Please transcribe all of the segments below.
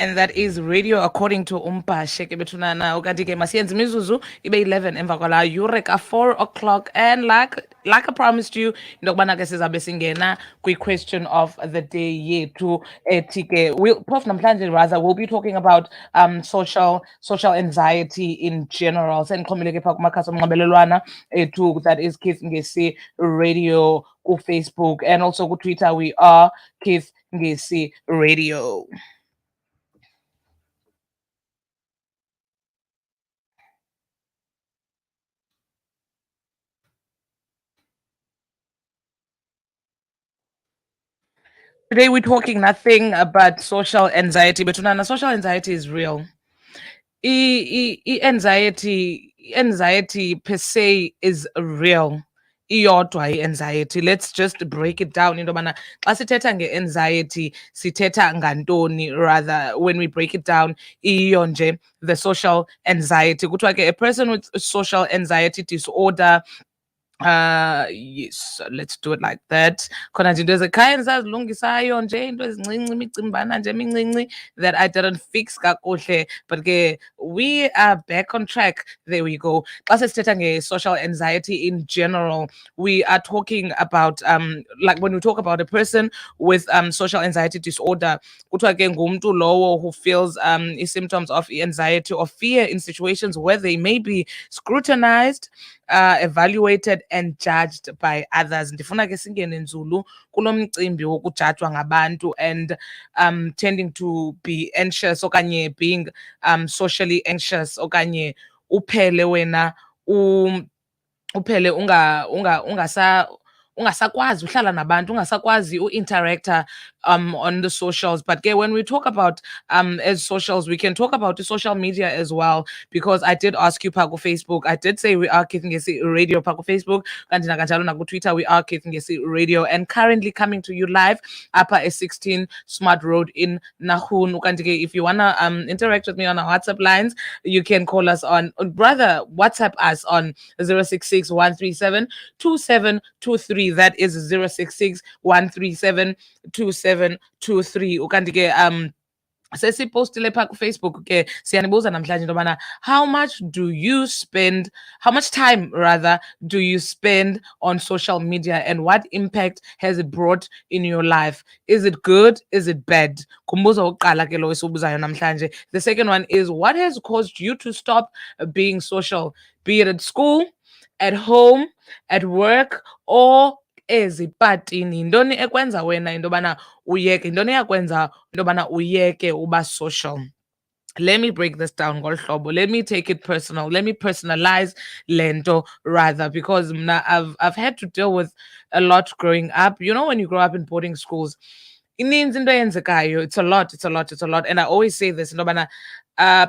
And that is radio according to Umpashe ke bethunana ukanti ke masiyenze imizuzu ibe 11 emva kwala yure ka 4 o'clock. And like I promised you into yokubana ke sizabe singena kwi-question of the day yethu ethi ke prof namhlanje rather we'll be talking about social anxiety in general. Sendixhomile ke phaa kumakhasi omnxibelelwana ethu, that is Keith Ngesi Radio ku-Facebook, and also ku-Twitter we are Keith Ngesi Radio. Today we're talking nothing about social anxiety, but Tunana, social anxiety is real. Anxiety per se is real. Iyodwa i-anxiety, let's just break it down into yobana xa sithetha nge-anxiety sithetha ngantoni. Rather, when we break it down, iyo nje the social anxiety kuthiwa ke a person with social anxiety disorder. Yes, let's do it like that. Khona nje into ezekhaya endisazilungisayo nje, into ezincinci, imicimbana nje emincinci that I didn't fix kakuhle, but ke we are back on track. There we go. Xa sesithetha nge-social anxiety in general, we are talking about like when we talk about a person with social anxiety disorder, kuthiwa ke ngumntu lowo who feels symptoms of anxiety or fear in situations where they may be scrutinized, evaluated and judged by others. Ndifuna ke singene nzulu kulo mcimbi wokujajwa ngabantu and tending to be anxious okanye being socially anxious okanye uphele wena uphele ungasakwazi uhlala nabantu, ungasakwazi uinteracta on the socials. But ke when we talk about as socials, we can talk about the social media as well, because I did ask you phaa Facebook. I did say we are Keith Ngesi Radio phaa Facebook, kanti nakanjalo naku-Twitter we are Keith Ngesi Radio, and currently coming to you live upper S16 Smart Road in Nahun. Kanti ke if you wanna interact with me on our WhatsApp lines, you can call us on, brother, WhatsApp us on 066 137 2723. That is 066 137 2723. Ukanti ke sesipostile phaa kufacebook ke siyanibuza namhlanje into yobana how much time rather do you spend on social media, and what impact has it brought in your life? Is it good? Is it bad? Kumbuzo wokuqala ke lo esiwubuzayo namhlanje. The second one is, what has caused you to stop being social, be it at school, at home, at work, or ezipatini? Yintoni ekwenza wena into yobana uyeke, yintoni eyakwenza into yobana uyeke uba social? Let me break this down ngolu hlobo. Let me take it personal. Let me personalize lento rather, because mna I've had to deal with a lot growing up. You know, when you grow up in boarding schools, ininzi into eyenzekayo. It's a lot. And I always say this, into yobana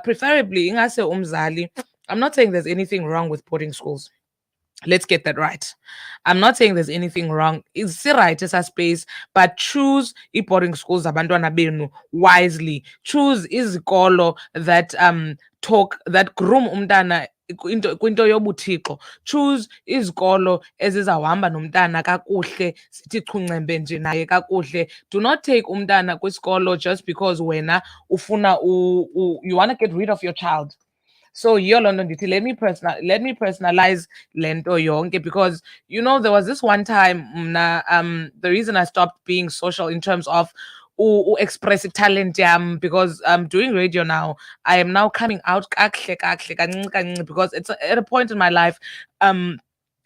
preferably ingase umzali. I'm not saying there's anything wrong with boarding schools. Let's get that right. I'm not saying there's anything wrong. It's right as a space, but choose boarding schools abantwana benu wisely. Choose izikolo that talk, that groom umntana kwinto yobuthixo. Choose izikolo ezizawuhamba nomntana kakuhle, sithi chuncembe nje naye kakuhle. Do not take umntana kwisikolo just because wena ufuna you want to get rid of your child. So yiyo loo nto ndithi let me personalize le nto yonke, because you know there was this one time mna the reason I stopped being social in terms of express talent yam, because doing radio now, I am now coming out kakuhle kakuhle kancinci kancinci, because it's at a point in my life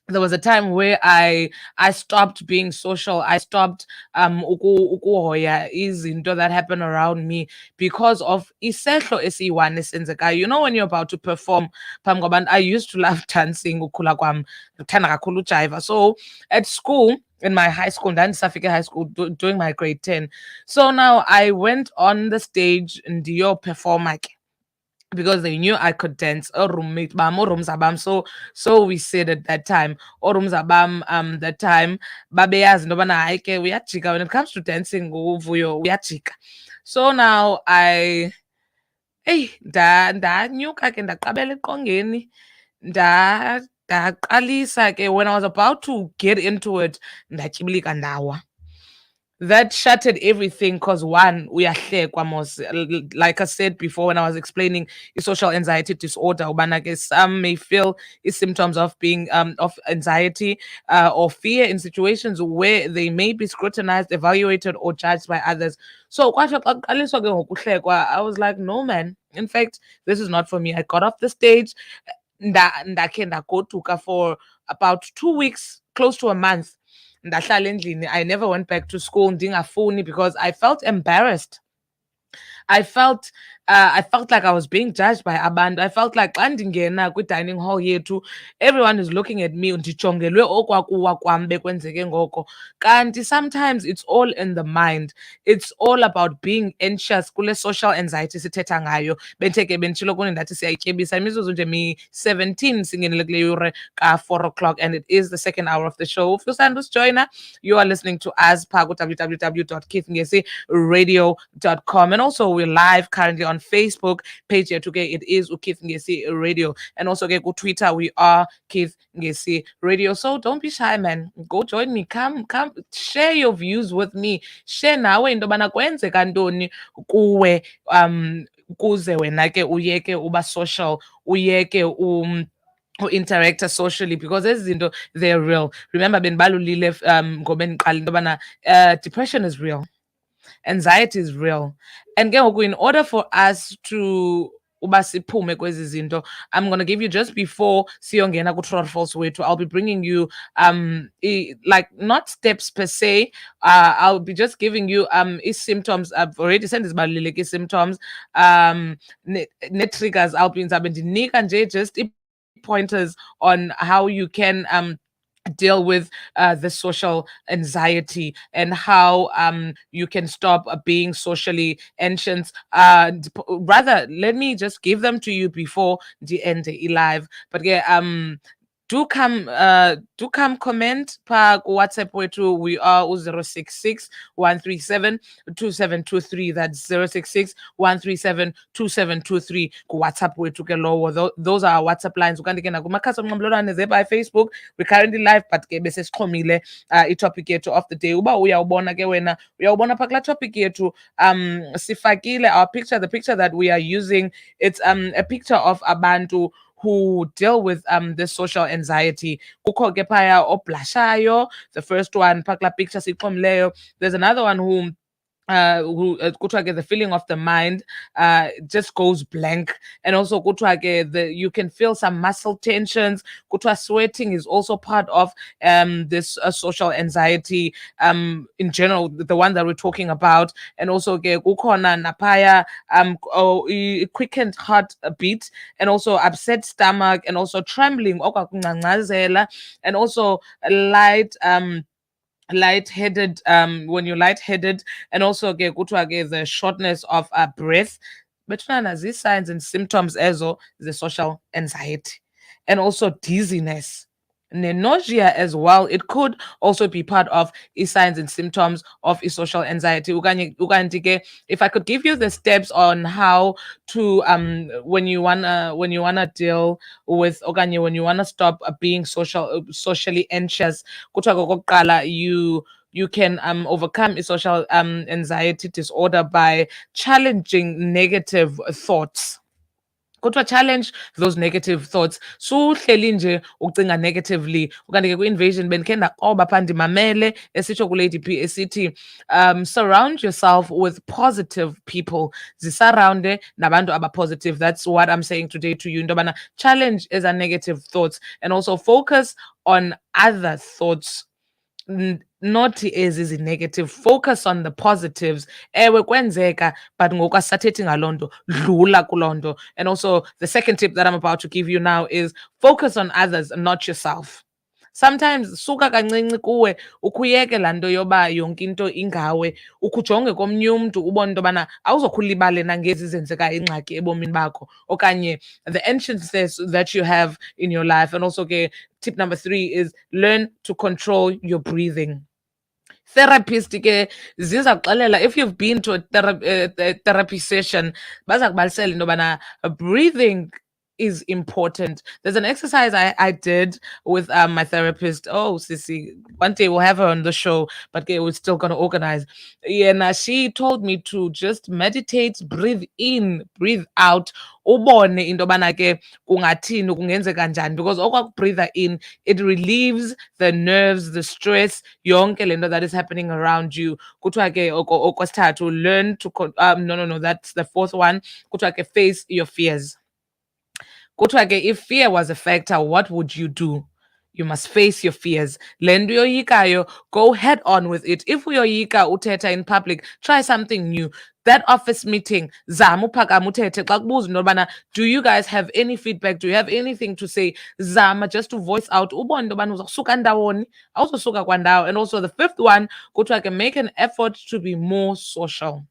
there was a time where I stopped being social. I stopped ukuhoya izinto that happen around me because of isehlo esiyi-one esenzekayo. You know, when you're about to perform phambi kwabantu, I used to love dancing ukhula kwam, ndithanda kakhulu ujayiva. So at school, in my high school, ndandisafike high school doing my grade 10. So now I went on the stage ndiyo performer ke, because they knew I could dance. Or roommate bam, or bam. So we said at that time, or bam that time, babeyazi into yobana hayi ke uyajika when it comes to dancing, uvuyo uyajika. So now ndanyuka ke ndaqabela eqongeni, ndaqalisa ke. When I was about to get into it, ndatyibilika ndawa. that shattered everything because one, uyahlekwa mos. Like I said before when I was explaining social anxiety disorder, ubana ke some may feel symptoms of being of anxiety or fear in situations where they may be scrutinized, evaluated, or judged by others. So kwathi xa kuqaliswa ke ngokuhlekwa, I was like, no man, in fact, this is not for me. I got off the stage, ndakhe ndagoduka for about 2 weeks, close to a month. Ndahlala endlini. I never went back to school ndingafuni because I felt embarrassed. I felt I felt like I was being judged by abantu. I felt like xa ndingena kwi-dining hall yethu, everyone is looking at me, ndijongelwe okwakuwa kwam bekwenzeke ngoko. Kanti sometimes it's all in the mind. It's all about being anxious kule social anxiety sithetha ngayo. Benthe ke benditshilo kuni ndathi siyayityebisa imizuzu nje mi-17 singenele kule yure ka-4 o'clock, and it is the second hour of the show. If usanda usijoyina, you are listening to us phaa ku-www.keithngesi radio.com, and also we're live currently on Facebook page yethu ke it is uKeith Ngesi Radio, and also ke ku-Twitter we are Keith Ngesi Radio. So don't be shy, man, go join me, come share your views with me, share nawe into yobana kwenzeka ntoni kuwe kuze wena ke uyeke uba social, uyeke interactor socially, because ezi zinto they're real. Remember bendibalulile ngoba ndiqala into yobana depression is real, anxiety is real, and ke ngoku in order for us to uba siphume kwezi zinto, I'm going to give you, just before siyongena ku-true or false wethu, I'll be bringing you like not steps per se, I'll be just giving you symptoms. I've already sent izibaluleke symptoms, ne-triggers. Ndizabe ndinika nje just pointers on how you can deal with the social anxiety, and how you can stop being socially anxious. Rather, let me just give them to you before the end live. But yeah, do come comment pa WhatsApp wethu. We are 066 137 2723. That's 066 137 2723 ku WhatsApp wethu ke lowo. Those are our WhatsApp lines. Ukanti ke nakumakhasi onxibelelwano by Facebook. We're currently live, but ke bese sixhomile i-topic yethu of the day. Uba uyawubona ke wena, uyawubona pha kula topic yethu, sifakile our picture. The picture that we are using, it's a picture of abantu who deal with this social anxiety. Kukho ke phaya oblashayo, the first one pha kula picture siyixhomileyo. There's another one who kuthiwa ke the feeling of the mind just goes blank, and also kuthiwa ke you can feel some muscle tensions. Kuthiwa sweating is also part of this social anxiety in general, the one that we're talking about. And also ke kukhona naphaya quickened heartbeat, and also upset stomach, and also trembling okwakungcangcazela, and also lightheaded, when you're lightheaded, and also ke kuthiwa ke the shortness of breath. Bethuna these signs and symptoms ezo the social anxiety, and also dizziness, nausea as well. It could also be part of signs and symptoms of social anxiety. Ukanti ke, if I could give you the steps on how to when you wanna deal with, okanye when you wanna stop being socially anxious, kuthiwa kokokuqala, you can overcome social anxiety disorder by challenging negative thoughts. Kuthiwa challenge those negative thoughts. Suhleli nje ucinga negatively. Ukanti ke kwi-invasion bendikhe ndaqoba phaa ndimamele esitsho ku-Lady P esithi surround yourself with positive people. Zisurrounde nabantu abapositive. That's what I'm saying today to you. Into yobana challenge eza negative thoughts, and also focus on other thoughts. Not ezi negative, focus on the positives. Ewe kwenzeka, but ngoku asisathethi ngaloo nto, dlula kuloo nto. And also the second tip that I'm about to give you now is focus on others, not yourself. Sometimes suka kancinci kuwe, ukhuyeke laa nto yoba yonke into ingawe, ukujonge komnye umntu ubone into yobana awuzokhulibale nangezi zenzeka ingxaki ebomini bakho, okanye the anxiousness that you have in your life. And also ke tip number 3 is learn to control your breathing. Therapist ke ziza kuxelela, if you've been to a therapy session, baza kubalisela into yobana breathing is important. There's an exercise I did with my therapist. Oh, Sissy, one day we'll have her on the show, but okay, we're still gonna organize. Yeah, now she told me to just meditate, breathe in, breathe out. Ubone into yobana ke kungathini kungenzeka njani, because breather in, it relieves the nerves, the stress, yonke lento that is happening around you. Kuthiwa ke okwesithathu, learn to no, that's the fourth one. Kuthiwa ke face your fears. Kuthiwa ke if fear was a factor, what would you do? You must face your fears. Le nto uyoyikayo, go head on with it. If uyoyika uthetha in public, try something new. That office meeting, zama uphakama uthethe. Xa kubuzwa into yobana, do you guys have any feedback? Do you have anything to say? Zama just to voice out. Ubone into yobana uzosuka ndawoni, awuzosuka kwandawo. And also the fifth one, kuthiwa ke make an effort to be more social.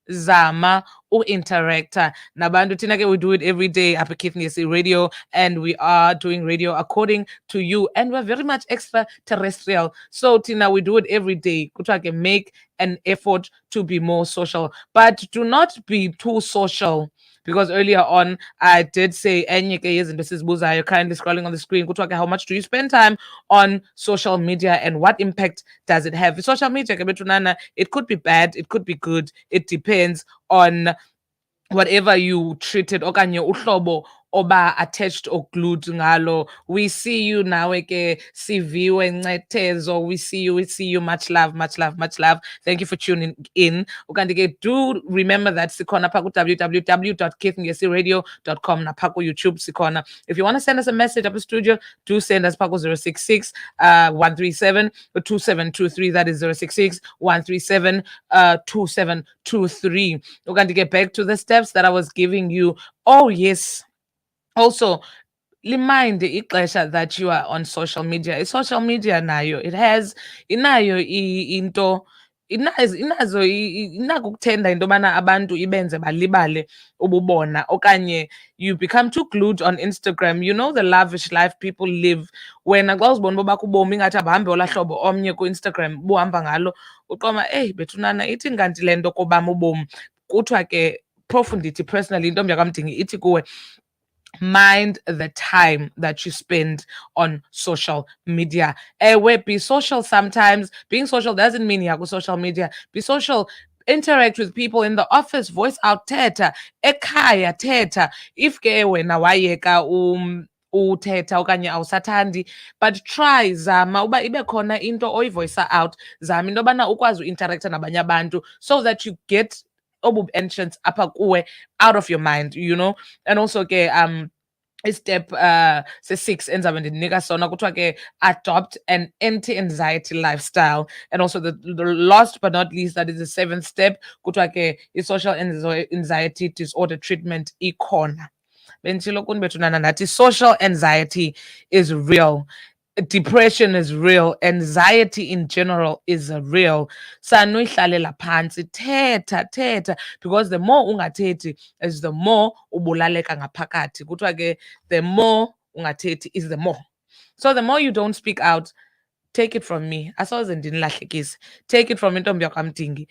Zama interactor nabantu thina ke, we do it every day up at Keith Ngesi Radio, and we are doing radio according to you, and we're very much extraterrestrial, so tina, we do it every day. Kuthiwa ke make an effort to be more social, but do not be too social, because earlier on I did say enye ke yezinto esizibuzayo, currently scrolling on the screen. Kuthiwa ke, how much do you spend time on social media and what impact does it have? Social media ke bethunana, it could be bad, it could be good, it depends on whatever you treated okanye uhlobo oba attached or glued ngalo. We see you now ke siviwe ncetezo, we see you, much love, much love, much love. Thank you for tuning in. Ukanti ke, do remember that sikhona pha ku www.keithngesi.radio.com napha ku YouTube sikhona. If you want to send us a message up the studio, do send us pha ku 066 137 2723. That is 066 137 2723. Ukanti ke, back to the steps that I was giving you. Oh yes, also remind ixesha that you are on social media. Social media nayo, it has inayo into inako ukuthenda into yobana abantu ibenze balibale ububona, okanye you become too glued on Instagram. You know the lavish life people live. Wena xa uzibona uba bakho ubomi ingathi abahambi olaa hlobo omnye ku-Instagram buhamba ngalo, uqoma eyi bethunana, ithi nganti le nto kobam ubomi. Kuthiwa ke, phofu ndithi personally, intombi yakwamdingi ithi kuwe, mind the time that you spend on social media. Be social sometimes. Being social doesn't mean you have social media. Be social. Interact with people in the office. Voice out thetha. Ekhaya thetha. If ke wena wayeka uthetha okanye awusathandi, but try, zama uba ibe khona into oyivoyisa out. Zama into yobana ukwazi uinteracta nabanye abantu, so that you get obu entrance apha kuwe out of your mind, you know. And also ke step se-6 endizabe ndinika sona, kuthiwa ke adopt an anti-anxiety lifestyle. And also the last but not least, that is the 7th step, kuthiwa ke i-social anxiety disorder treatment ikhona. Benditshilo kuni bethunana nathi, social anxiety is real. Depression is real. Anxiety in general is real. Sanuyihlalela phansi, thetha, because the more ungathethi is the more ubulaleka ngaphakathi. Kuthiwa ke, the more ungathethi is the more. So the more you don't speak out, take it from me, asoze ndinilahlekise, take it from intombi yakwamdingi,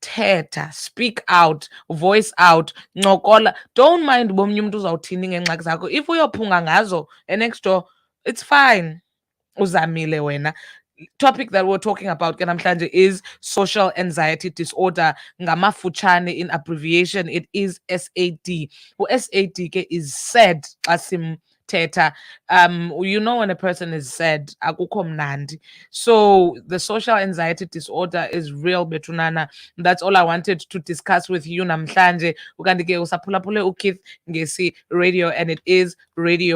thetha, speak out, voice out, ncokola. Don't mind bomnye umuntu uzawuthini ngeengxaki zakho. If uyophunga ngazo next door, it's fine. Uzamile wena. Topic that we're talking about ke namhlanje is social anxiety disorder. Ngamafutshane, in abbreviation, it is SAD. SAD ke is sad xa simthetha. You know, when a person is sad, akukho mnandi. So the social anxiety disorder is real, bethunana. That's all I wanted to discuss with you namhlanje. Ukanti ke usaphulaphule uKeith Ngesi Radio, and it is radio